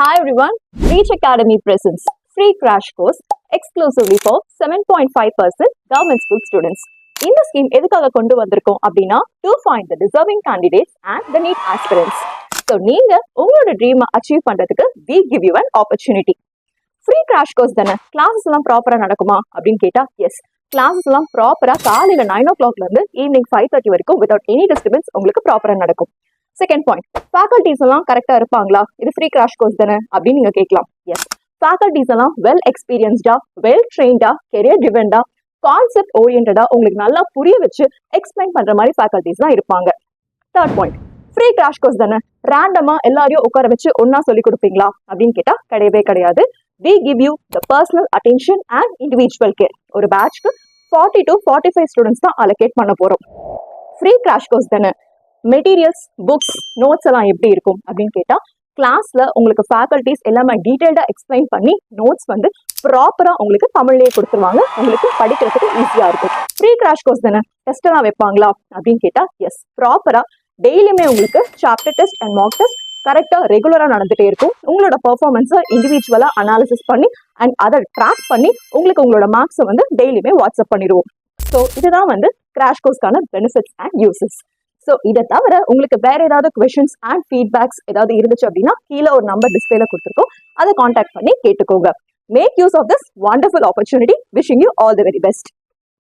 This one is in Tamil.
Hi everyone, Reach Academy presents free crash course exclusively for 7.5% government school students. இந்த ஸ்கீம் எதுக்காக கொண்டு வந்திருக்கோம் அப்படின்னா to find the deserving candidates and the NEET aspirants. So நீங்க உங்களோட ட்ரீமை அச்சீவ் பண்றதுக்கு we give you an opportunity. Free crash course தானே, கிளாஸஸ் எல்லாம் ப்ராப்பரா நடக்குமா அப்படின்னு கேட்டா எஸ், கிளாஸஸ் எல்லாம் ப்ராப்பரா காலையில 9 o'clock இருந்து ஈவினிங் 5:30 வரைக்கும் வித்வுட் எனி டிஸ்டர்பன்ஸ் உங்களுக்கு ப்ராப்பரா நடக்கும். செகண்ட் பாயிண்ட், ஃபேக்கல்டிஸ் எல்லாம் கரெக்டா இருப்பாங்களா, இது ஃப்ரீ கிராஷ் கோர்ஸ் தானே அப்படின்னு நீங்க கேட்கலாம். எஸ், ஃபேக்கல்டிஸ் எல்லாம் வெல் எக்ஸ்பீரியன்ஸ்டா, வெல் ட்ரெயின்டா, கெரியர் டிவெண்டா, கான்செப்ட் ஓரியன்டா உங்களுக்கு நல்லா புரிய வச்சு எக்ஸ்பிளைன் பண்ற மாதிரி ஃபேக்கல்டிஸ் தான் இருப்பாங்க. Third point, free crash course தானே, ரேண்டமா எல்லாரையும் உட்கார வச்சு ஒன்னா சொல்லி கொடுப்பீங்களா அப்படின்னு கேட்டா கிடையவே கிடையாது. We give you the personal attention and individual care. ஒரு பேட்ச்க்கு 40 to 45 ஸ்டூடெண்ட்ஸ் தான் அலோகேட் பண்ண போறோம். ஃப்ரீ கிராஷ் கோர்ஸ் தானே, மெட்டீரியல்ஸ், புக்ஸ், நோட்ஸ் எல்லாம் எப்படி இருக்கும் அப்படின்னு கேட்டா கிளாஸ்ல உங்களுக்கு ஃபேக்கல்டிஸ் எல்லாமே டீடைல்டா எக்ஸ்பிளைன் பண்ணி நோட்ஸ் வந்து ப்ராப்பரா உங்களுக்கு தமிழ்லயே கொடுத்துருவாங்க, உங்களுக்கு படிக்கிறதுக்கு ஈஸியா இருக்கும். ஃப்ரீ கிராஷ் கோர்ஸ் தானே, டெஸ்ட் எல்லாம் வைப்பாங்களா அப்படின்னு கேட்டா எஸ், ப்ராப்பரா டெய்லியுமே உங்களுக்கு chapter test and mark test கரெக்டா ரெகுலரா நடந்துட்டே இருக்கும். உங்களோட பெர்ஃபார்மன்ஸை இண்டிவிஜுவலா அனாலிசிஸ் பண்ணி அண்ட் அதை ட்ராக் பண்ணி உங்களுக்கு உங்களோட மார்க்ஸை வந்து டெய்லியுமே வாட்ஸ்அப் பண்ணிடுவோம். ஸோ இதுதான் வந்து கிராஷ் கோர்ஸ்க்கான பெனிஃபிட்ஸ் அண்ட் யூசஸ். ஸோ இதை தவிர உங்களுக்கு வேற ஏதாவது கொஸ்டின்ஸ் அண்ட் ஃபீட்பேக்ஸ் ஏதாவது இருந்துச்சு அப்படின்னா கீழே ஒரு நம்பர் டிஸ்பிளேல கொடுத்துருக்கோம், அதை கான்டாக்ட் பண்ணி கேட்டுக்கோங்க. Make use of this wonderful opportunity. Wishing you all the very best.